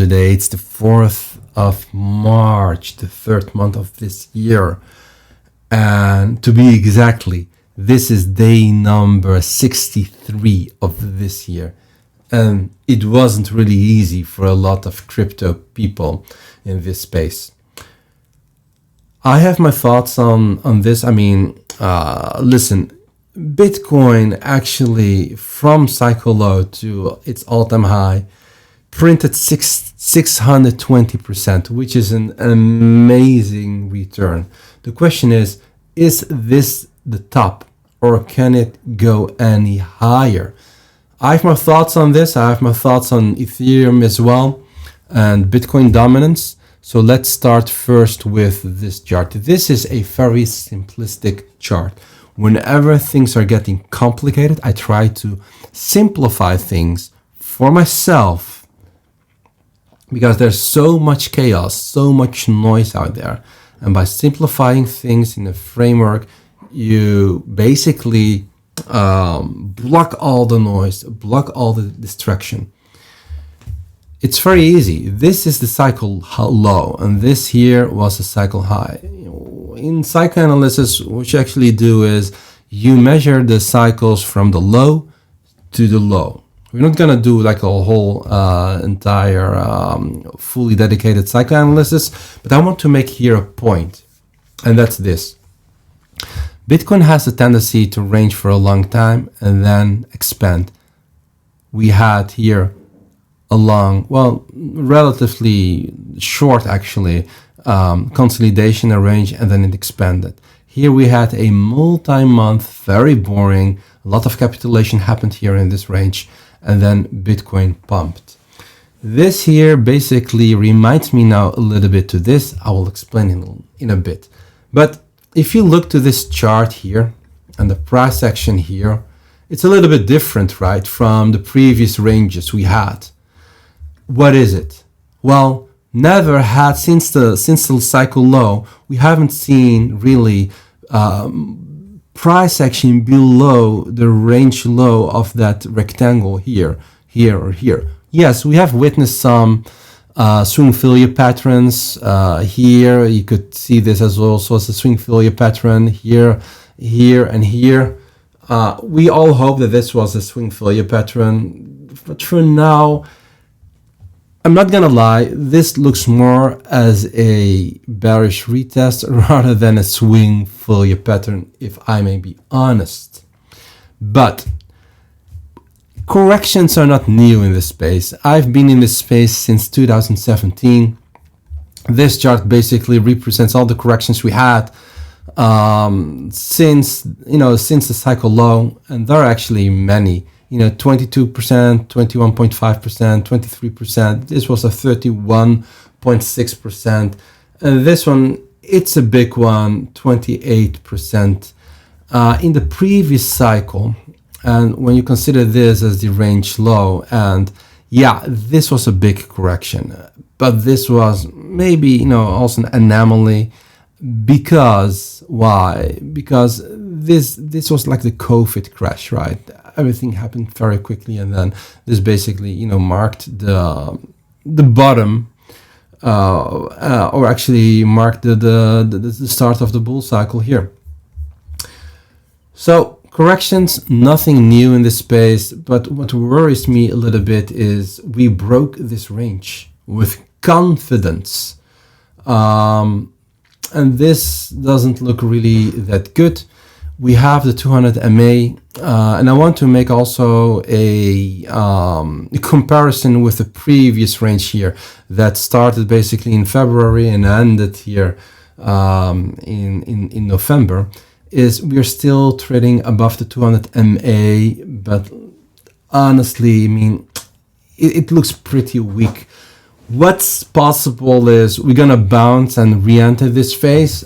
Today it's the 4th of March, the third month of this year. And to be exactly, this is day number 63 of this year. And it wasn't really easy for a lot of crypto people in this space. I have my thoughts on this. Listen, Bitcoin actually from cycle low to its all-time high printed 620%, which is an amazing return. The question is this the top or can it go any higher? I have my thoughts on this. I have my thoughts on Ethereum as well and Bitcoin dominance. So let's start first with this chart. This is a very simplistic chart. Whenever things are getting complicated, I try to simplify things for myself because there's so much chaos, so much noise out there. And by simplifying things in a framework, you basically block all the noise, block all the distraction. It's very easy. This is the cycle low, and this here was a cycle high. In psychoanalysis, what you actually do is you measure the cycles from the low to the low. We're not going to do like a whole entire fully dedicated psychoanalysis, but I want to make here a point, and that's this. Bitcoin has a tendency to range for a long time and then expand. We had here a long, relatively short actually, consolidation range, and then it expanded. Here we had a multi-month, very boring, a lot of capitulation happened here in this range, and then Bitcoin pumped. This here basically reminds me now a little bit to this. I will explain in a bit. But if you look to this chart here and the price action here, it's a little bit different, right, from the previous ranges we had. What is it? Well, never had since the cycle low, we haven't seen really price action below the range low of that rectangle here, or here. Yes, we have witnessed some swing failure patterns here. You could see this as also as a swing failure pattern here, and here. We all hope that this was a swing failure pattern, but for now, I'm not gonna lie, this looks more as a bearish retest rather than a swing failure pattern, if I may be honest. But corrections are not new in this space. I've been in this space since 2017. This chart basically represents all the corrections we had since the cycle low, and there are actually many. 22%, 21.5%, 23%. This was a 31.6%. And this one, it's a big one, 28%. In the previous cycle, and when you consider this as the range low, and yeah, this was a big correction. But this was maybe, also an anomaly. Because why? Because this was like the COVID crash, right? Everything happened very quickly, and then this basically, marked the bottom, or actually marked the start of the bull cycle here. So corrections, nothing new in this space. But what worries me a little bit is we broke this range with confidence. And this doesn't look really that good. We have the 200 MA, and I want to make also a comparison with the previous range here that started basically in February and ended here in November. Is we are still trading above the 200 MA, but honestly, it looks pretty weak. What's possible is we're gonna bounce and re-enter this phase.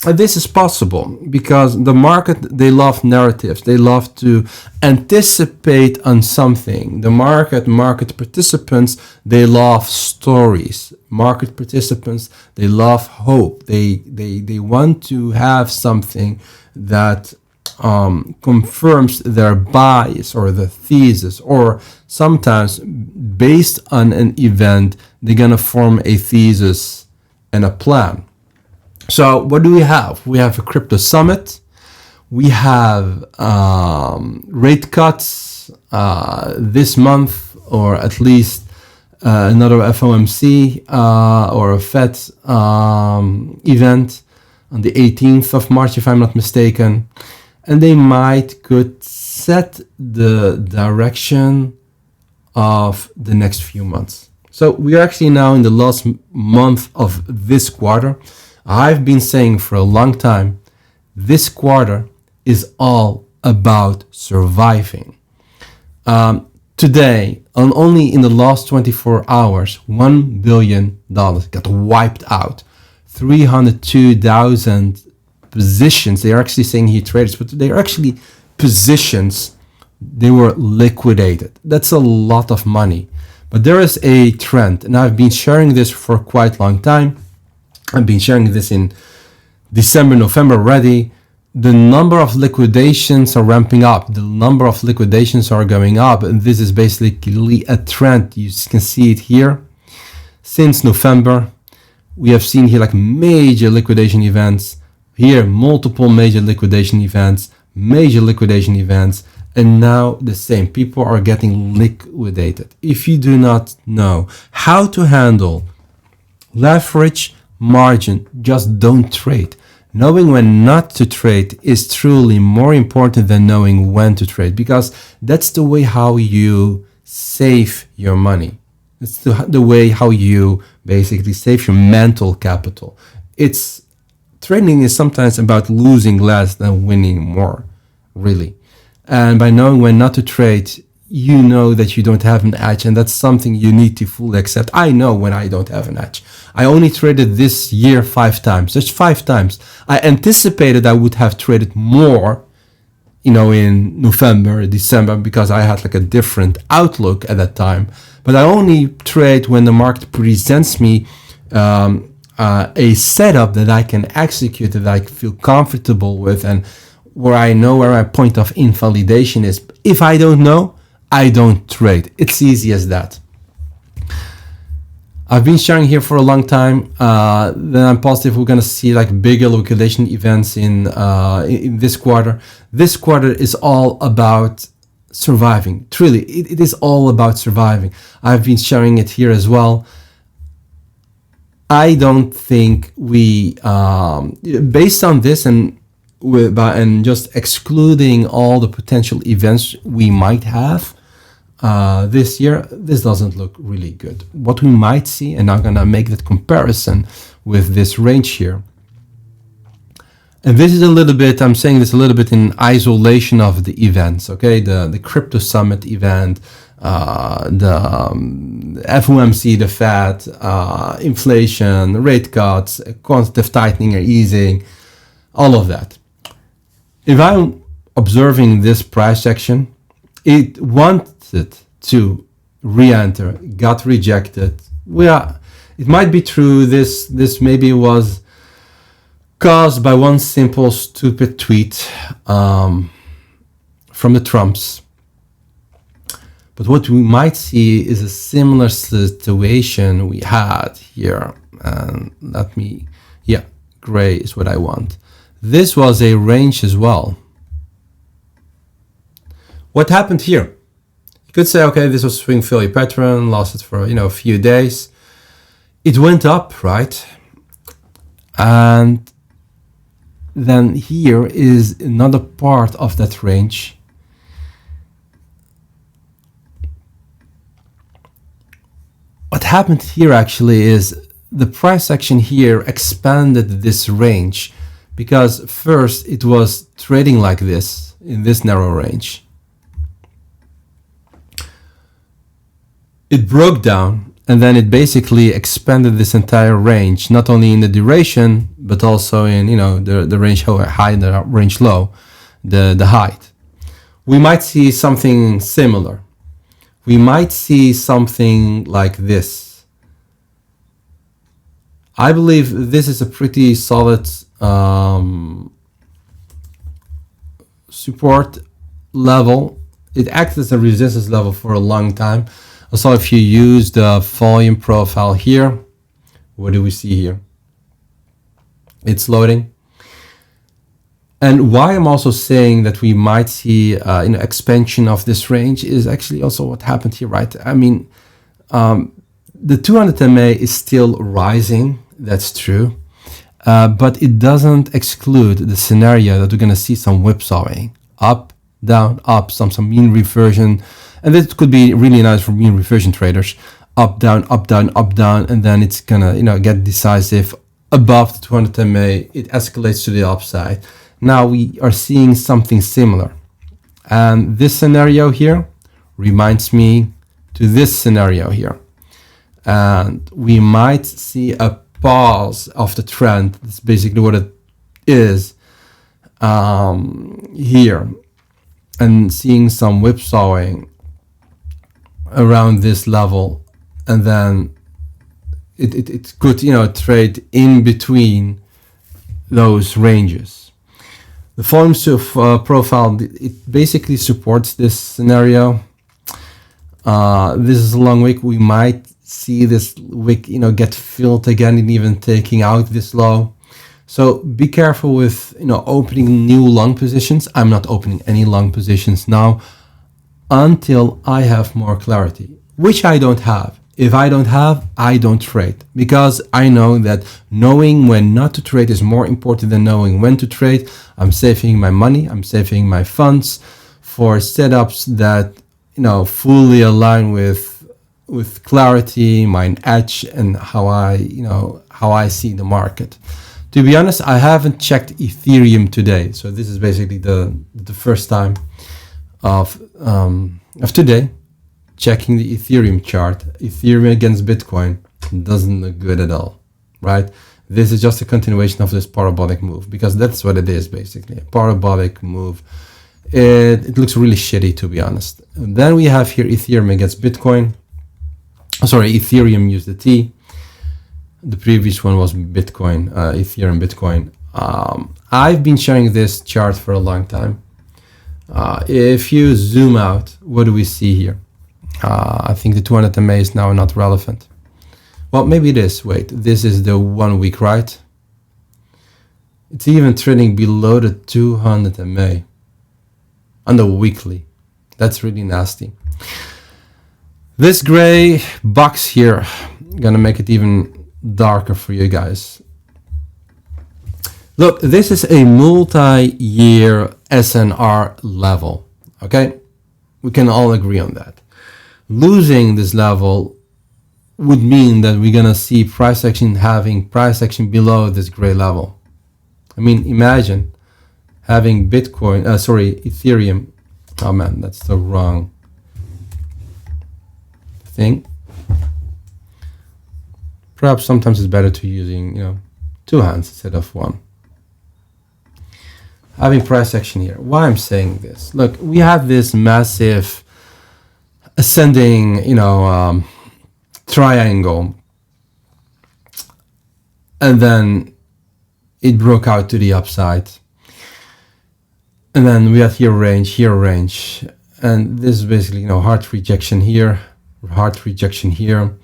This is possible because the market, they love narratives. They love to anticipate on something. The market participants, they love stories. Market participants, they love hope. They want to have something that confirms their bias or the thesis, or sometimes based on an event, they're gonna form a thesis and a plan. So what do we have? We have a crypto summit. We have rate cuts this month, or at least another FOMC or a Fed event on the 18th of March, if I'm not mistaken. And they could set the direction of the next few months. So we are actually now in the last month of this quarter. I've been saying for a long time, this quarter is all about surviving. Today, only in the last 24 hours, $1 billion got wiped out. 302,000 positions. They are actually saying here traders, but they are actually positions. They were liquidated. That's a lot of money. But there is a trend, and I've been sharing this for quite a long time. I've been sharing this in December, November already. The number of liquidations are ramping up. The number of liquidations are going up. And this is basically a trend. You can see it here. Since November, we have seen here like major liquidation events. Here, multiple major liquidation events, and now the same. People are getting liquidated. If you do not know how to handle leverage, margin, just don't trade. Knowing when not to trade is truly more important than knowing when to trade, because that's the way how you save your money. It's the way how you basically save your mental capital. Trading is sometimes about losing less than winning more, really. And by knowing when not to trade, you know that you don't have an edge, and that's something you need to fully accept. I know when I don't have an edge. I only traded this year 5 times, just 5 times. I anticipated I would have traded more, in November, December, because I had like a different outlook at that time. But I only trade when the market presents me a setup that I can execute, that I feel comfortable with, and where I know where my point of invalidation is. If I don't know, I don't trade. It's easy as that. I've been sharing here for a long time. Then I'm positive we're gonna see like bigger liquidation events in this quarter. This quarter is all about surviving. Truly, it is all about surviving. I've been sharing it here as well. I don't think we, based on this and just excluding all the potential events we might have this year, this doesn't look really good. What we might see, and I'm gonna make that comparison with this range here. And this is a little bit, I'm saying this a little bit in isolation of the events, okay? The crypto summit event, the FOMC, the Fed, inflation, rate cuts, quantitative tightening or easing, all of that. If I'm observing this price action, it wanted to re-enter, got rejected. It might be true. This maybe was caused by one simple stupid tweet from the Trumps. But what we might see is a similar situation we had here. And gray is what I want. This was a range as well. What happened here? You could say, okay, this was swing failure pattern, lasted for a few days. It went up, right? And then here is another part of that range. What happened here actually is the price action here expanded this range, because first it was trading like this in this narrow range. It broke down, and then it basically expanded this entire range, not only in the duration, but also in the range high and the range low, the height. We might see something similar. We might see something like this. I believe this is a pretty solid support level. It acts as a resistance level for a long time. Also, if you use the volume profile here, what do we see here? It's loading. And why I'm also saying that we might see expansion of this range is actually also what happened here, right? I mean, the 200 MA is still rising, that's true, but it doesn't exclude the scenario that we're going to see some whipsawing, up, down, up, some mean reversion, and this could be really nice for mean reversion traders, up, down, up, down, up, down, and then it's gonna get decisive above the 200 MA. It escalates to the upside. Now we are seeing something similar, and this scenario here reminds me to this scenario here, and we might see a pause of the trend. That's basically what it is here, and seeing some whipsawing around this level, and then it could trade in between those ranges. The FOMC profile, it basically supports this scenario. This is a long wick. We might see this wick get filled again and even taking out this low. So be careful with opening new long positions. I'm not opening any long positions now until I have more clarity, which I don't have. If I don't have, I don't trade, because I know that knowing when not to trade is more important than knowing when to trade. I'm saving my money, I'm saving my funds for setups that fully align with clarity, my edge, and how I see the market. To be honest, I haven't checked Ethereum today, so this is basically the first time of today checking the Ethereum chart. Ethereum against Bitcoin doesn't look good at all, right? This is just a continuation of this parabolic move, because that's what it is, basically, a parabolic move. It looks really shitty, to be honest. And then we have here Ethereum against Bitcoin. Sorry, Ethereum USDT. The previous one was Bitcoin, Ethereum Bitcoin. I've been sharing this chart for a long time. If you zoom out, what do we see here? I think the 200 MA is now not relevant. Well, maybe it is. Wait, this is the 1 week, right? It's even trading below the 200 MA on the weekly. That's really nasty. This gray box here, gonna make it even darker for you guys. Look, this is a multi-year SNR level, okay? We can all agree on that. Losing this level would mean that we're gonna see having price action below this gray level. I mean, imagine having Ethereum. Oh man, that's the wrong thing. Perhaps sometimes it's better to using two hands instead of one. Having price action here. Why I'm saying this? Look, we have this massive ascending triangle, and then it broke out to the upside, and then we have here range, and this is basically hard rejection here, hard rejection here.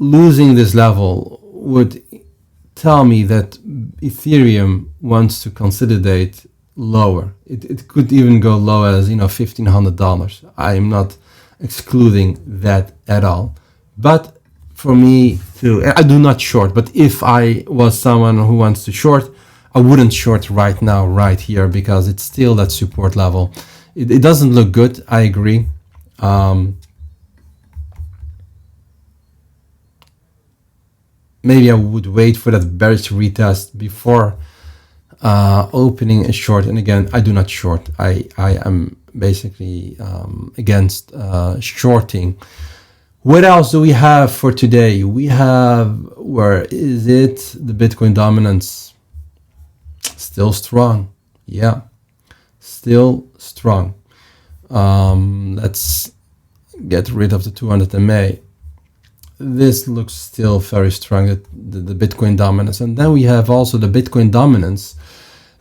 Losing this level would tell me that Ethereum wants to consolidate lower. It could even go low as $1,500. I am not excluding that at all. But for me I do not short, but if I was someone who wants to short, I wouldn't short right now, right here, because it's still that support level. It doesn't look good, I agree. Maybe I would wait for that bearish retest before opening a short. And again, I do not short. I am basically against shorting. What else do we have for today? We have, where is it? The Bitcoin dominance. Still strong. Yeah, still strong. Let's get rid of the 200 MA. This looks still very strong, the Bitcoin dominance. And then we have also the Bitcoin dominance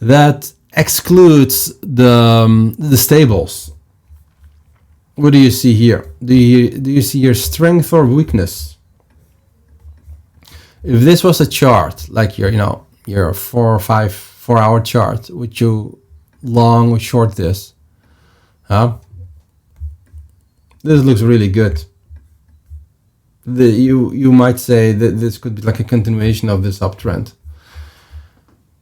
that excludes the stables. What do you see here? Do you see your strength or weakness? If this was a chart, like your 4 hour chart, would you long or short this? This looks really good. You might say that this could be like a continuation of this uptrend.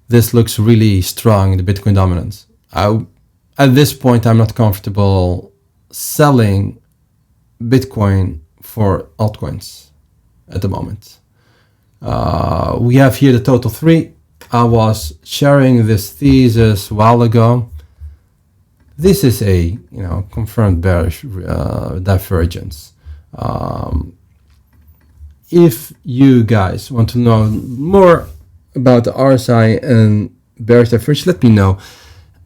This looks really strong in the Bitcoin dominance. At this point, I'm not comfortable selling Bitcoin for altcoins at the moment. We have here the total 3. I was sharing this thesis a while ago. This is a confirmed bearish divergence. If you guys want to know more about the RSI and bearish divergence, let me know.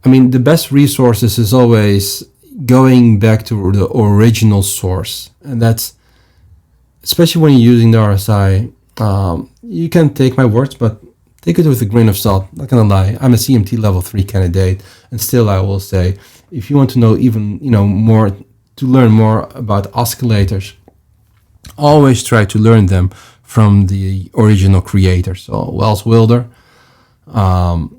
I mean, the best resources is always going back to the original source, and that's especially when you're using the RSI. You can take my words, but take it with a grain of salt. Not gonna lie, I'm a CMT level 3 candidate, and still I will say, if you want to know even more, to learn more about oscillators, always try to learn them from the original creator. So Wells Wilder,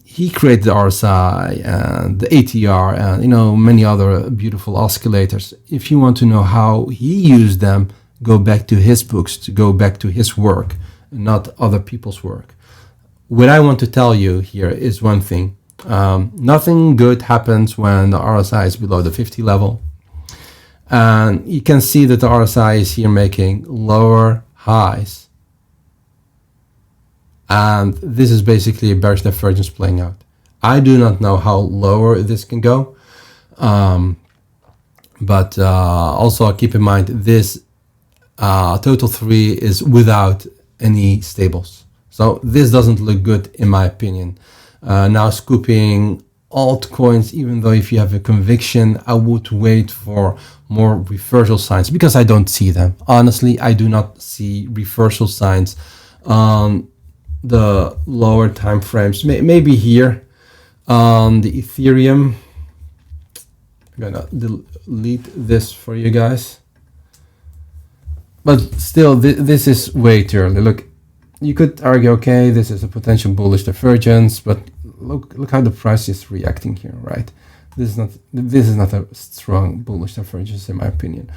he created the RSI and the ATR and many other beautiful oscillators. If you want to know how he used them, go back to his books, to go back to his work, not other people's work. What I want to tell you here is one thing. Nothing good happens when the RSI is below the 50 level. And you can see that the RSI is here making lower highs. And this is basically a bearish divergence playing out. I do not know how lower this can go. But also keep in mind, this total 3 is without any stables. So this doesn't look good in my opinion. Now scooping altcoins, even though if you have a conviction, I would wait for more reversal signs, because I don't see them. Honestly, I do not see reversal signs on the lower time frames. Maybe here on the Ethereum. I'm gonna delete this for you guys. But still, this is way too early. Look, you could argue, okay, this is a potential bullish divergence, but look how the price is reacting here, right? This is not a strong bullish divergence in my opinion.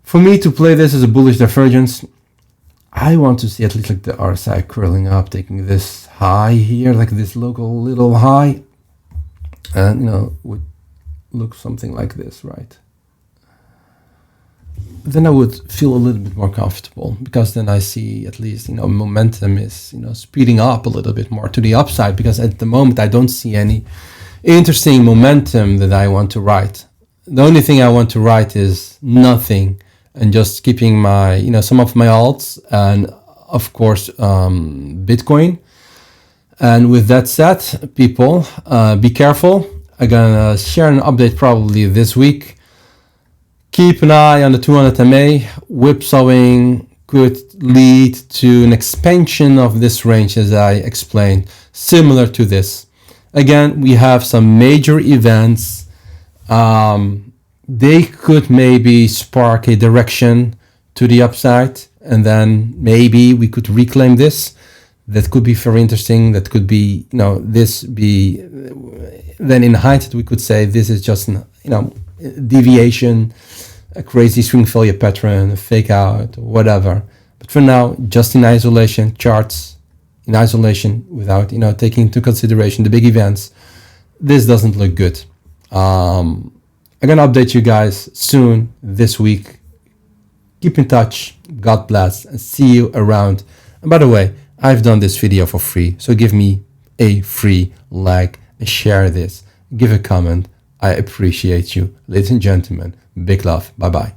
For me to play this as a bullish divergence, I want to see at least like the RSI curling up, taking this high here, like this local little high, and would look something like this, right? Then I would feel a little bit more comfortable, because then I see at least momentum is speeding up a little bit more to the upside, because at the moment I don't see any interesting momentum that I want to write. The only thing I want to write is nothing, and just keeping my some of my alts, and of course Bitcoin. And with that said, people, be careful. I'm gonna share an update probably this week. Keep an eye on the 200 MA. Whipsawing could lead to an expansion of this range, as I explained, similar to this. Again, we have some major events. They could maybe spark a direction to the upside, and then maybe we could reclaim this. That could be very interesting. That could be, then in hindsight, we could say this is just deviation, a crazy swing failure pattern, a fake out, whatever. But for now, just in isolation, charts in isolation, without taking into consideration the big events, this doesn't look good. I'm gonna update you guys soon this week. Keep in touch. God bless, and see you around. And by the way, I've done this video for free, so give me a free like, share this, give a comment. I appreciate you. Ladies and gentlemen, big love. Bye-bye.